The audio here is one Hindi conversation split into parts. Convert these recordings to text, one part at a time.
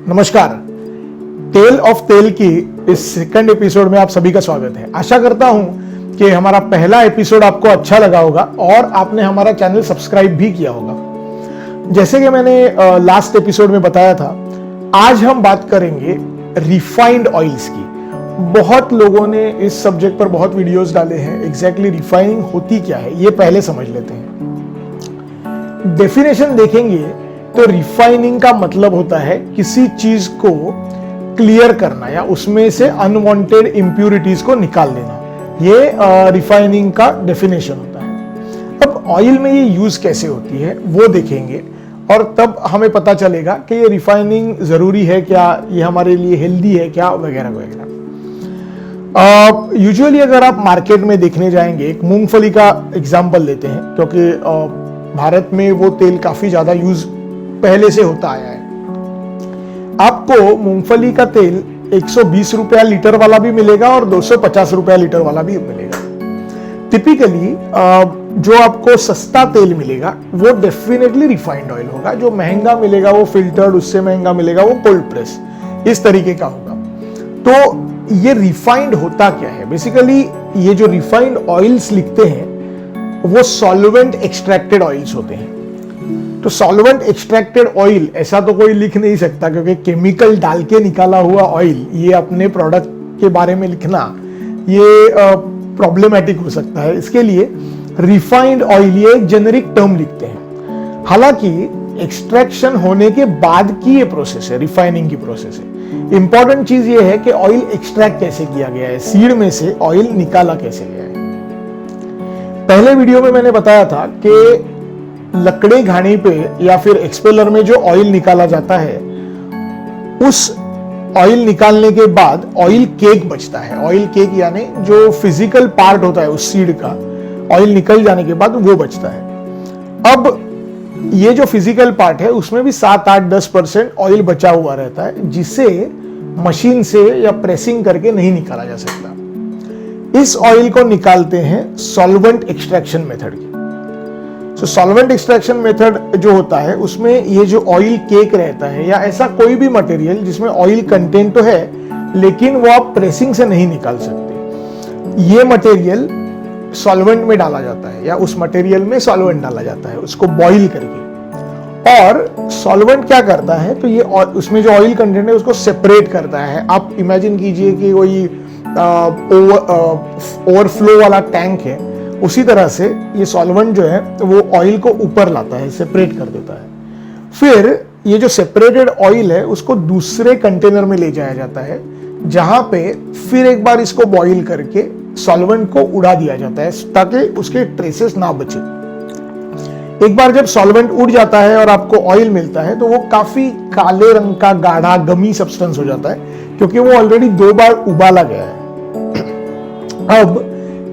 नमस्कार। टेल ऑफ तेल की इस सेकंड एपिसोड में आप सभी का स्वागत है। आशा करता हूं कि हमारा पहला एपिसोड आपको अच्छा लगा होगा और आपने हमारा चैनल सब्सक्राइब भी किया होगा। जैसे कि मैंने लास्ट एपिसोड में बताया था, आज हम बात करेंगे रिफाइंड ऑयल्स की। बहुत लोगों ने इस सब्जेक्ट पर बहुत वीडियोस डाले हैं। एग्जैक्टली रिफाइनिंग होती क्या है ये पहले समझ लेते हैं। डेफिनेशन देखेंगे तो रिफाइनिंग का मतलब होता है किसी चीज को क्लियर करना या उसमें से अनवांटेड इंप्यूरिटीज को निकाल देना। ये रिफाइनिंग का डेफिनेशन होता है। अब ऑयल में ये यूज कैसे होती है वो देखेंगे और तब हमें पता चलेगा कि ये रिफाइनिंग जरूरी है क्या, ये हमारे लिए हेल्दी है क्या, वगैरह वगैरह। यूजुअली अगर आप मार्केट में देखने जाएंगे, एक मूंगफली का एग्जाम्पल लेते हैं क्योंकि भारत में वो तेल काफी ज्यादा यूज पहले से होता आया है। आपको मूंगफली का तेल 120 रुपया लीटर वाला भी मिलेगा और 250 रुपया लीटर वाला भी मिलेगा। टिपिकली जो आपको सस्ता तेल मिलेगा वो डेफिनेटली रिफाइंड ऑयल होगा। जो महंगा मिलेगा वो फिल्टर्ड, उससे महंगा मिलेगा वो कोल्ड प्रेस, इस तरीके का होगा। तो ये रिफाइंड होता क्या है? बेसिकली ये जो रिफाइंड ऑयल्स लिखते हैं वो सॉल्वेंट एक्सट्रैक्टेड ऑयल्स होते हैं। तो सॉल्वेंट एक्सट्रैक्टेड ऑयल ऐसा तो कोई लिख नहीं सकता क्योंकि केमिकल डाल के निकाला हुआ ऑयल, ये अपने प्रोडक्ट के बारे में लिखना ये प्रॉब्लमेटिक हो सकता है। इसके लिए रिफाइंड ऑयल ये एक जेनेरिक टर्म लिखते हैं। हालांकि एक्सट्रैक्शन होने के बाद की ये प्रोसेस है, रिफाइनिंग की प्रोसेस है। इंपॉर्टेंट चीज ये है कि ऑयल एक्सट्रैक्ट कैसे किया गया है, सीड में से ऑयल निकाला कैसे गया है। पहले वीडियो में मैंने बताया था कि लकड़ी घानी पे या फिर एक्सपेलर में जो ऑयल निकाला जाता है, उस ऑयल निकालने के बाद ऑयल केक बचता है। ऑयल केक यानी जो फिजिकल पार्ट होता है उस सीड का, ऑयल निकल जाने के बाद वो बचता है। अब ये जो फिजिकल पार्ट है उसमें भी 7-8-10% ऑयल बचा हुआ रहता है, जिसे मशीन से या प्रेसिंग करके नहीं निकाला जा सकता। इस ऑयल को निकालते हैं सॉल्वेंट एक्सट्रैक्शन मेथड की। तो सॉल्वेंट एक्सट्रैक्शन मेथड जो होता है उसमें ये जो ऑयल केक रहता है या ऐसा कोई भी मटेरियल जिसमें ऑयल कंटेंट तो है लेकिन वो आप प्रेसिंग से नहीं निकाल सकते, ये मटेरियल सॉल्वेंट में डाला जाता है या उस मटेरियल में सॉल्वेंट डाला जाता है, उसको बॉईल करके। और सॉल्वेंट क्या करता है, तो ये उसमें जो ऑयल कंटेंट है उसको सेपरेट करता है। आप इमेजिन कीजिए कि कोई ओवरफ्लो वाला टैंक है, उसी तरह से ये सॉल्वेंट जो है वो ऑयल को ऊपर लाता है, सेपरेट कर देता है। फिर ये जो सेपरेटेड ऑयल है उसको दूसरे कंटेनर में ले जाया जाता है, जहां पे फिर एक बार इसको बॉईल करके सॉल्वेंट को उड़ा दिया जाता है ताकि उसके ट्रेसेस ना बचे। एक बार जब सॉल्वेंट उड़ जाता है और आपको ऑयल मिलता है तो वो काफी काले रंग का गाढ़ा गमी सब्सटेंस हो जाता है क्योंकि वो ऑलरेडी 2 बार उबाला गया है। अब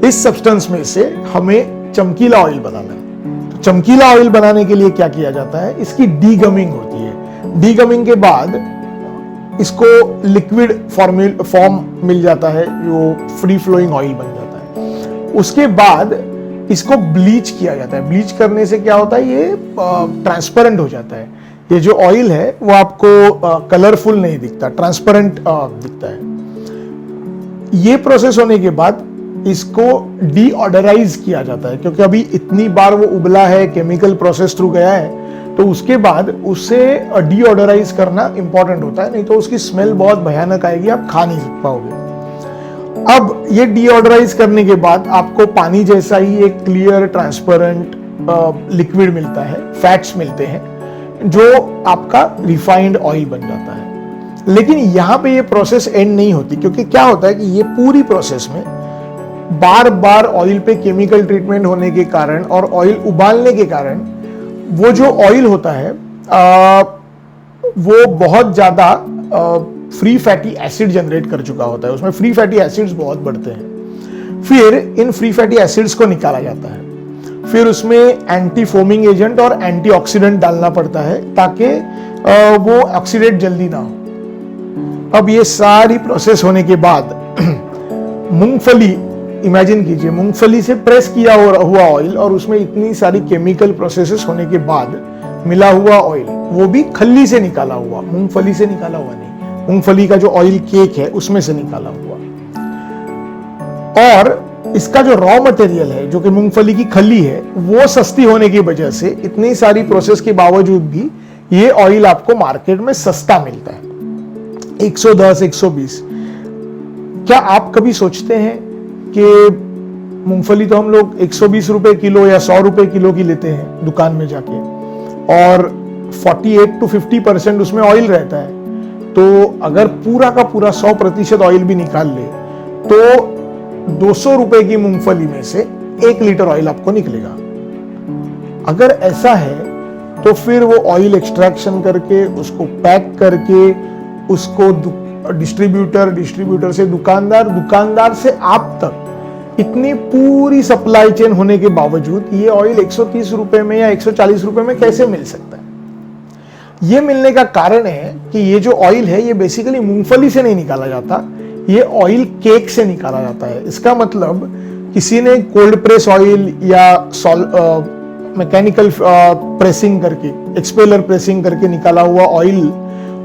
इस सब्सटेंस में से हमें चमकीला ऑयल बनाना है। तो चमकीला ऑयल बनाने के लिए क्या किया जाता है, इसकी डीगमिंग होती है। डीगमिंग के बाद इसको लिक्विड फॉर्म मिल जाता है, जो फ्री फ्लोइंग ऑयल बन जाता है। उसके बाद इसको ब्लीच किया जाता है। ब्लीच करने से क्या होता है, ये ट्रांसपेरेंट हो जाता है। ये जो ऑयल है वो आपको कलरफुल नहीं दिखता, ट्रांसपेरेंट दिखता है। ये प्रोसेस होने के बाद इसको डीऑडराइज किया जाता है क्योंकि अभी इतनी बार वो उबला है, केमिकल प्रोसेस थ्रू गया है, तो उसके बाद उसे डीऑडराइज करना इंपॉर्टेंट होता है, नहीं तो उसकी स्मेल बहुत भयानक आएगी, आप खा नहीं पाओगे। अब ये डीऑडराइज करने के बाद आपको पानी जैसा ही एक क्लियर ट्रांसपेरेंट लिक्विड मिलता है, फैट्स मिलते हैं, जो आपका रिफाइंड ऑयल बन जाता है। लेकिन यहां पे ये प्रोसेस एंड नहीं होती, क्योंकि क्या होता है कि ये पूरी प्रोसेस में बार बार ऑयल पे केमिकल ट्रीटमेंट होने के कारण और ऑयल उबालने के कारण वो जो ऑयल होता है वो बहुत ज्यादा फ्री फैटी एसिड जनरेट कर चुका होता है। उसमें फ्री फैटी एसिड्स बहुत बढ़ते हैं। फिर इन फ्री फैटी एसिड्स को निकाला जाता है। फिर उसमें एंटी फोमिंग एजेंट और एंटीऑक्सीडेंट डालना पड़ता है ताकि वो ऑक्सीडेट जल्दी ना हो। अब ये सारी प्रोसेस होने के बाद मूंगफली, इमेजिन कीजिए मूंगफली से प्रेस किया हुआ ऑयल और उसमें इतनी सारी केमिकल प्रोसेसेस होने के बाद मिला हुआ ऑयल, वो भी खल्ली से निकाला हुआ, मूंगफली से निकाला हुआ नहीं, मूंगफली का जो ऑयल केक है उसमें से निकाला हुआ। और इसका जो रॉ मटेरियल है जो कि मूंगफली की खल्ली है, वो सस्ती होने की वजह से इतनी सारी प्रोसेस के बावजूद भी ये ऑयल आपको मार्केट में सस्ता मिलता है, 110, 120। क्या आप कभी सोचते हैं कि मूंगफली तो हम लोग 120 रुपए किलो या 100 रुपए किलो की लेते हैं दुकान में जाके, और 48 to 50% उसमें ऑयल रहता है, तो अगर पूरा का पूरा 100% ऑयल भी निकाल ले तो 200 रुपए की मूंगफली में से 1 लीटर ऑयल आपको निकलेगा। अगर ऐसा है तो फिर वो ऑयल एक्सट्रैक्शन करके, उसको पैक करके, उसको डिस्ट्रीब्यूटर से दुकानदार, दुकानदार से आप तक, इतनी पूरी सप्लाई चेन होने के बावजूद ये ऑयल 130 रुपए में या 140 रुपए में कैसे मिल सकता है? ये मिलने का कारण है कि ये जो ऑयल है ये बेसिकली मूंगफली से नहीं निकाला जाता, ये ऑयल केक से निकाला जाता है। इसका मतलब किसी ने कोल्ड प्रेस ऑयल या मैकेनिकल प्रेसिंग करके, एक्सपेलर प्रेसिंग करके निकाला हुआ ऑयल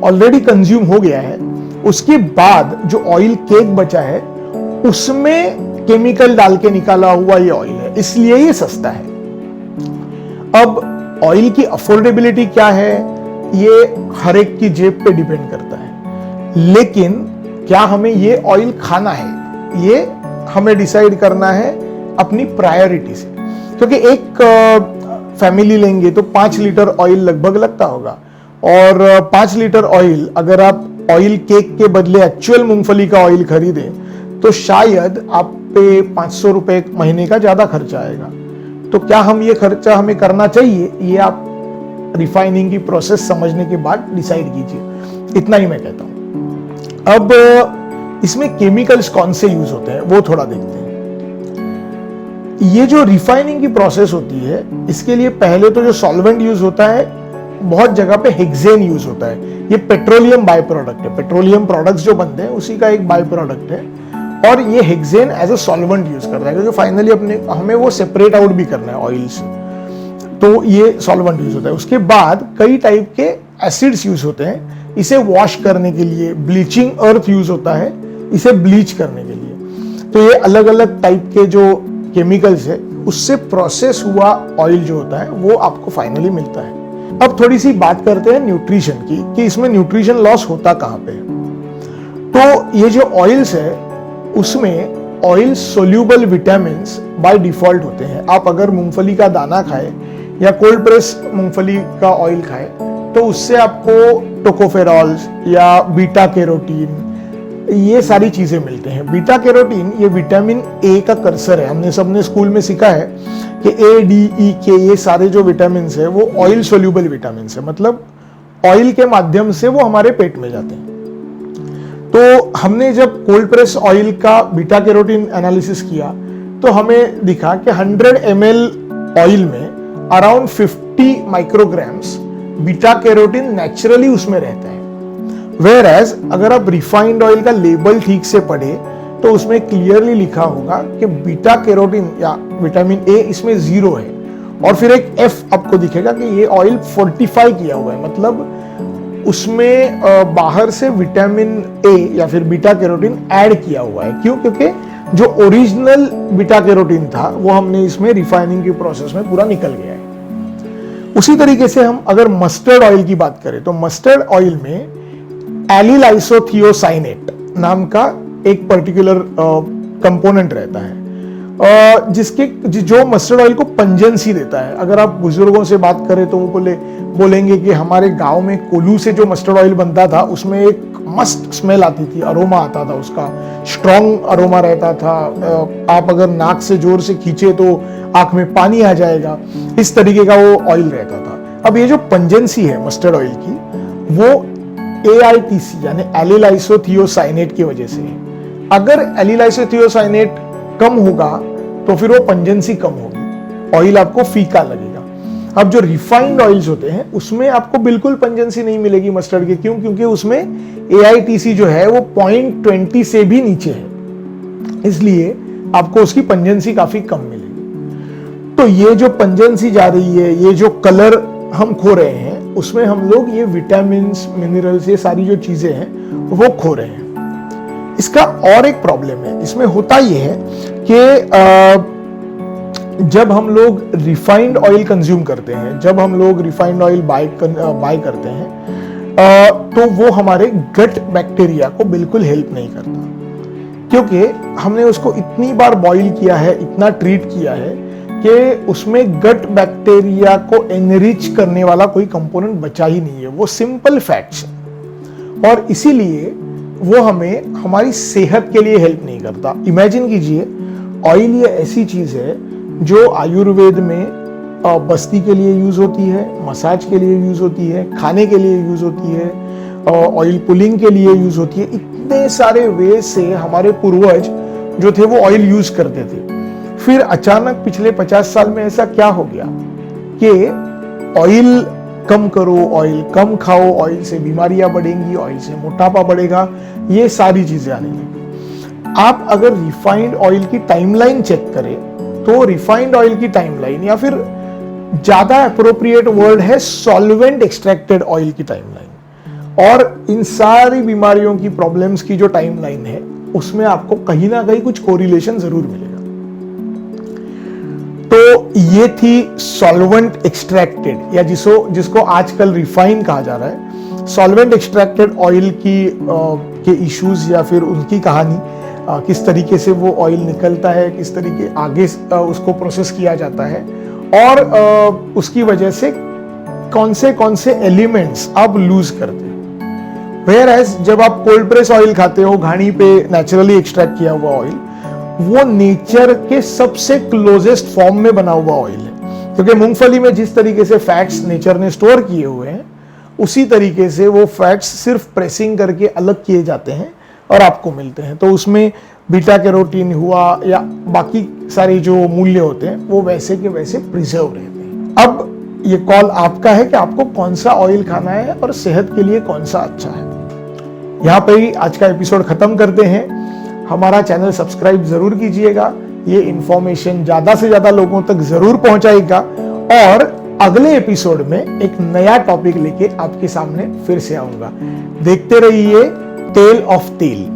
ऑलरेडी कंज्यूम हो गया है, उसके बाद जो ऑयल केक बचा है उसमें केमिकल डाल के निकाला हुआ ये ऑयल है, इसलिए ये सस्ता है। अब ऑयल की अफोर्डेबिलिटी क्या है, ये हर एक की जेब पे डिपेंड करता है, लेकिन क्या हमें ये ऑयल खाना है, ये हमें डिसाइड करना है अपनी प्रायोरिटी से। क्योंकि एक फैमिली लेंगे तो 5 लीटर ऑयल लगभग लगता होगा, और 5 लीटर ऑयल अगर आप ऑयल केक के बदले एक्चुअल मूंगफली का ऑयल खरीदें तो शायद आप पे 500 रुपए महीने का ज्यादा खर्चा आएगा। तो क्या हम ये खर्चा हमें करना चाहिए, ये आप रिफाइनिंग की प्रोसेस समझने के बाद डिसाइड कीजिए। इतना ही मैं कहता हूं। अब इसमें केमिकल्स कौन से यूज होते हैं वो थोड़ा देखते हैं। ये जो रिफाइनिंग की प्रोसेस होती है, इसके लिए पहले तो जो सॉल्वेंट यूज होता है, बहुत जगह पे हेक्सेन यूज होता है। ये पेट्रोलियम बाय प्रोडक्ट है, पेट्रोलियम प्रोडक्ट्स जो बनते हैं उसी का एक बाय प्रोडक्ट है, और ये hexane as a solvent use करता है, क्योंकि फाइनली हमें वो सेपरेट आउट भी करना है ऑयल से, तो ये सॉल्वेंट यूज होता है। उसके बाद कई टाइप के एसिड्स यूज होते हैं इसे वॉश करने के लिए, ब्लीचिंग अर्थ यूज होता है इसे ब्लीच करने के लिए। तो ये अलग अलग टाइप के जो केमिकल्स है उससे प्रोसेस हुआ ऑयल जो होता है वो आपको फाइनली मिलता है। अब थोड़ी सी बात करते हैं न्यूट्रिशन की, कि इसमें न्यूट्रिशन लॉस होता कहां पे। तो ये जो ऑयल्स है उसमें oil soluble vitamins by default होते हैं। आप अगर मूंगफली का दाना खाए या कोल्ड प्रेस मूंगफली का ऑयल खाए तो उससे आपको टोकोफेरॉल्स या बीटा कैरोटीन, ये सारी चीजें मिलते हैं। बीटा कैरोटीन ये विटामिन ए का कर्सर है। हमने सबने स्कूल में सीखा है कि ए, डी, ई, के, ये सारे जो विटामिन है वो ऑयल सोल्यूबल विटामिन है, मतलब ऑयल के माध्यम से वो हमारे पेट में जाते हैं। तो हमने जब कोल्ड प्रेस ऑयल का बीटा कैरोटीन एनालिसिस किया तो हमें दिखा कि 100 ml ऑयल में around 50 micrograms beta carotene naturally उसमें रहता है। वेयरएज अगर आप रिफाइंड ऑयल का लेबल ठीक से पढ़े तो उसमें क्लियरली लिखा होगा कि बीटा कैरोटीन या विटामिन ए इसमें 0 है, और फिर एक F आपको दिखेगा कि ये ऑयल फोर्टिफाई किया हुआ है, मतलब उसमें बाहर से विटामिन ए या फिर बीटा कैरोटीन ऐड किया हुआ है। क्यों? क्योंकि जो ओरिजिनल बीटा कैरोटीन था वो हमने इसमें रिफाइनिंग की प्रोसेस में पूरा निकल गया है। उसी तरीके से हम अगर मस्टर्ड ऑयल की बात करें तो मस्टर्ड ऑयल में एलिल आइसोथियोसाइनेट नाम का एक पर्टिकुलर कंपोनेंट रहता है, जो मस्टर्ड ऑयल को पंजेंसी देता है। अगर आप बुजुर्गों से बात करें तो वो बोलेंगे कि हमारे गांव में कोलू से जो मस्टर्ड ऑयल बनता था उसमें एक मस्त स्मेल आती थी, अरोमा आता था, उसका स्ट्रॉन्ग अरोमा रहता था। आप अगर नाक से जोर से खींचे तो आंख में पानी आ जाएगा, इस तरीके का वो ऑयल रहता था। अब ये जो पंजेंसी है मस्टर्ड ऑयल की, वो AITC यानी एलिल आइसोथियोसाइनेट की वजह से है। अगर एलिल आइसोथियोसाइनेट कम होगा तो फिर वो पंजेंसी कम होगी, ऑयल आपको फीका लगेगा। अब जो रिफाइंड ऑयल्स होते हैं उसमें आपको बिल्कुल पंजेंसी नहीं मिलेगी मस्टर्ड के। क्यों? क्योंकि उसमें AITC जो है वो 0.20 से भी नीचे है, इसलिए आपको उसकी पंजेंसी काफी कम मिलेगी। तो ये जो पंजेंसी जा रही है, ये जो कलर हम खो रहे हैं उसमें हम लोग ये विटामिन्स, मिनरल्स, ये सारी जो चीजें हैं वो खो रहे हैं। इसका और एक प्रॉब्लम है, इसमें होता ये है कि जब हम लोग रिफाइंड ऑयल कंज्यूम करते हैं, जब हम लोग रिफाइंड ऑयल बाय करते हैं, तो वो हमारे गट बैक्टीरिया को बिल्कुल हेल्प नहीं करता, क्योंकि हमने उसको इतनी बार बॉईल किया है, इतना ट्रीट किया है कि उसमें गट बैक्टीरिया को एनरिच करने वाला कोई कंपोनेंट बचा ही नहीं है, वो सिंपल फैट्स है और इसीलिए वो हमें हमारी सेहत के लिए हेल्प नहीं करता। इमेजिन कीजिए, ऑयल ये ऐसी चीज है जो आयुर्वेद में बस्ती के लिए यूज होती है, मसाज के लिए यूज होती है, खाने के लिए यूज होती है, ऑयल पुलिंग के लिए यूज होती है। इतने सारे वे से हमारे पूर्वज जो थे वो ऑयल यूज करते थे। फिर अचानक पिछले 50 साल में ऐसा क्या हो गया कि ऑयल कम करो, ऑयल कम खाओ, ऑयल से बीमारियां बढ़ेंगी, ऑयल से मोटापा बढ़ेगा, ये सारी चीजें आने लगी। आप अगर रिफाइंड ऑयल की टाइमलाइन चेक करें तो रिफाइंड ऑयल की टाइमलाइन, या फिर ज्यादा अप्रोप्रिएट वर्ड है सॉल्वेंट एक्सट्रैक्टेड ऑयल की टाइमलाइन, और इन सारी बीमारियों की प्रॉब्लम्स की जो टाइमलाइन है उसमें आपको कहीं ना कहीं कुछ कोरिलेशन जरूर मिलेगा। तो ये थी सॉल्वेंट एक्सट्रैक्टेड, या जिसको आजकल रिफाइन कहा जा रहा है, सॉल्वेंट एक्सट्रैक्टेड ऑयल के इश्यूज या फिर उनकी कहानी, किस तरीके से वो ऑयल निकलता है, किस तरीके आगे उसको प्रोसेस किया जाता है, और उसकी वजह से कौन से एलिमेंट्स आप लूज करते हो। वेयर एज जब आप कोल्ड प्रेस ऑयल खाते हो, घानी पे नेचुरली एक्सट्रैक्ट किया हुआ ऑयल, वो नेचर के सबसे क्लोजेस्ट फॉर्म में बना हुआ ऑयल है, क्योंकि मूंगफली में जिस तरीके से फैट्स नेचर ने स्टोर किए हुए हैं उसी तरीके से वो फैट्स सिर्फ प्रेसिंग करके अलग किए जाते हैं और आपको मिलते हैं। तो उसमें बीटा कैरोटीन हुआ या बाकी सारे जो मूल्य होते हैं वो वैसे के वैसे प्रिजर्व रहते हैं। अब ये कॉल आपका है कि आपको कौन सा ऑयल खाना है और सेहत के लिए कौन सा अच्छा है। यहाँ पे ही आज का एपिसोड खत्म करते हैं। हमारा चैनल सब्सक्राइब जरूर कीजिएगा, ये इंफॉर्मेशन ज्यादा से ज्यादा लोगों तक जरूर पहुंचाएगा, और अगले एपिसोड में एक नया टॉपिक लेके आपके सामने फिर से आऊंगा। देखते रहिए टेल ऑफ तेल।